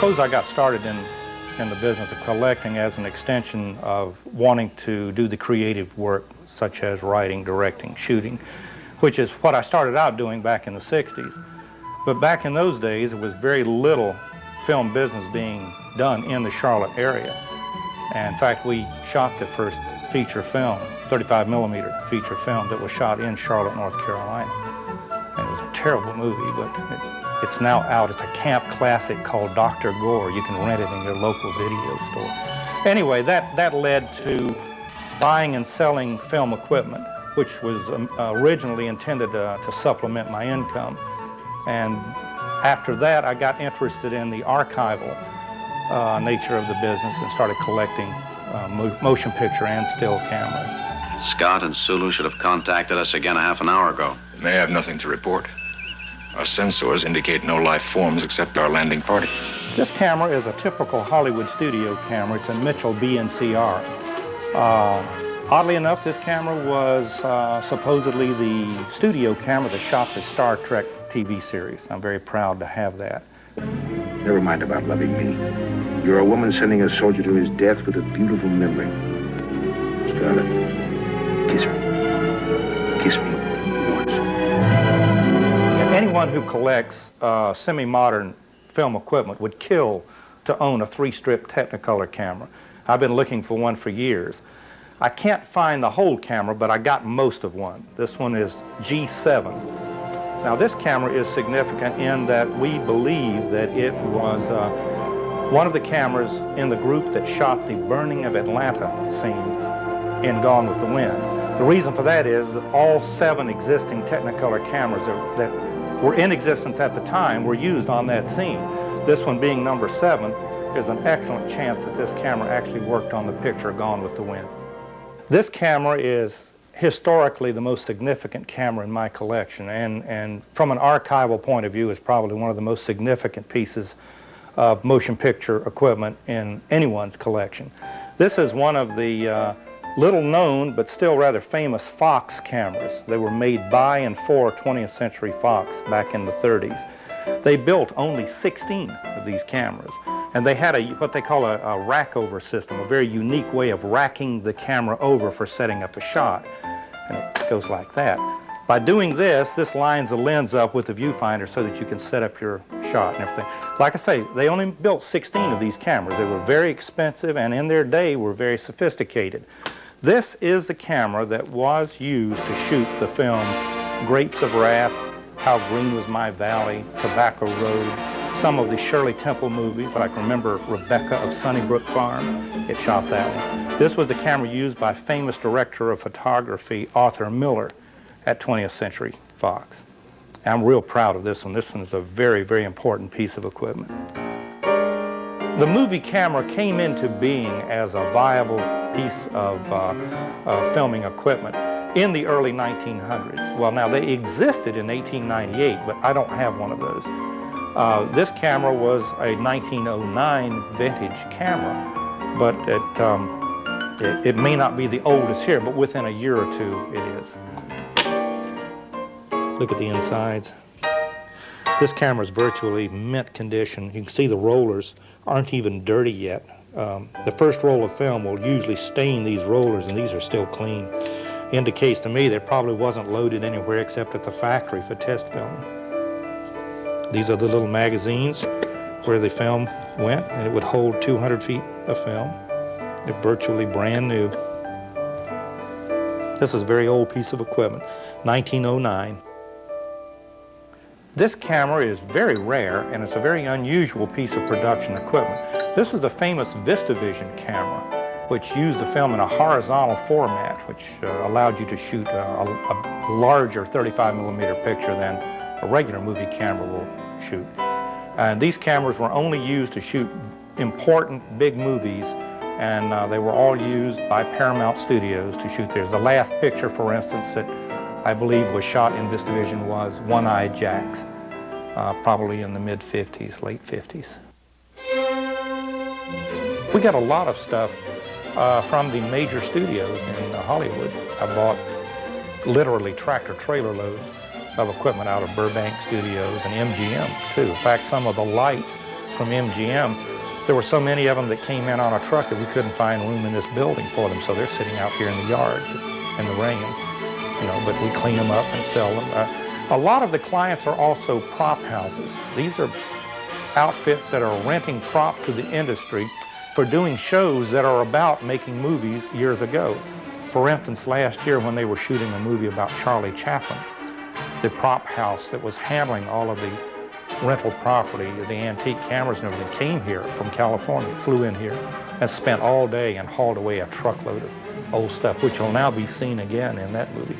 suppose I got started in the business of collecting as an extension of wanting to do the creative work, such as writing, directing, shooting, which is what I started out doing back in the 60s. But back in those days, there was very little film business being done in the Charlotte area. And in fact, we shot the first feature film, 35 millimeter feature film that was shot in Charlotte, North Carolina. And it was a terrible movie, but it's now out. It's a camp classic called Dr. Gore. You can rent it in your local video store. Anyway, that led to buying and selling film equipment, which was originally intended to supplement my income. And after that, I got interested in the archival nature of the business and started collecting motion picture and still cameras. Scott and Sulu should have contacted us again a half an hour ago. They have nothing to report. Our sensors indicate no life forms except our landing party. This camera is a typical Hollywood studio camera. It's a Mitchell BNCR. Oddly enough, this camera was supposedly the studio camera that shot the Star Trek TV series. I'm very proud to have that. Never mind about loving me. You're a woman sending a soldier to his death with a beautiful memory. Scarlett, kiss me. Kiss me once. Anyone who collects semi-modern film equipment would kill to own a 3-strip Technicolor camera. I've been looking for one for years. I can't find the whole camera, but I got most of one. This one is G7. Now, this camera is significant in that we believe that it was one of the cameras in the group that shot the burning of Atlanta scene in Gone with the Wind. The reason for that is that all 7 existing Technicolor cameras that were in existence at the time were used on that scene. This one being number 7 is an excellent chance that this camera actually worked on the picture Gone with the Wind. This camera is historically the most significant camera in my collection, and from an archival point of view is probably one of the most significant pieces of motion picture equipment in anyone's collection. This is one of the little known but still rather famous Fox cameras. They were made by and for 20th Century Fox back in the 30s. They built only 16 of these cameras, and they had what they call a rack over system, a very unique way of racking the camera over for setting up a shot. And it goes like that. By doing this, this lines the lens up with the viewfinder so that you can set up your shot and everything. Like I say, they only built 16 of these cameras. They were very expensive and in their day were very sophisticated. This is the camera that was used to shoot the films Grapes of Wrath, How Green Was My Valley, Tobacco Road, some of the Shirley Temple movies, like remember Rebecca of Sunnybrook Farm. It shot that one. This was the camera used by famous director of photography Arthur Miller at 20th Century Fox. I'm real proud of this one. This one is a very, very important piece of equipment. The movie camera came into being as a viable piece of filming equipment in the early 1900s. Well, now they existed in 1898, but I don't have one of those. This camera was a 1909 vintage camera, but it may not be the oldest here, but within a year or two it is. Look at the insides. This camera is virtually mint condition. You can see the rollers aren't even dirty yet. The first roll of film will usually stain these rollers, and these are still clean. Indicates to me that it probably wasn't loaded anywhere except at the factory for test filming. These are the little magazines where the film went, and it would hold 200 feet of film. They're virtually brand new. This is a very old piece of equipment, 1909. This camera is very rare, and it's a very unusual piece of production equipment. This was the famous VistaVision camera, which used the film in a horizontal format, which allowed you to shoot a larger 35 millimeter picture than a regular movie camera will shoot. And these cameras were only used to shoot important big movies, and they were all used by Paramount Studios to shoot theirs. The last picture, for instance, that I believe was shot in VistaVision was One-Eyed Jacks, probably in the mid-50s, late 50s. We got a lot of stuff from the major studios in Hollywood. I bought literally tractor-trailer loads of equipment out of Burbank Studios and MGM, too. In fact, some of the lights from MGM, there were so many of them that came in on a truck that we couldn't find room in this building for them, so they're sitting out here in the yard just in the rain, you know, but we clean them up and sell them. A lot of the clients are also prop houses. These are outfits that are renting props to the industry for doing shows that are about making movies years ago. For instance, last year when they were shooting a movie about Charlie Chaplin, the prop house that was handling all of the rental property, the antique cameras and everything, came here from California, flew in here, and spent all day and hauled away a truckload of old stuff, which will now be seen again in that movie.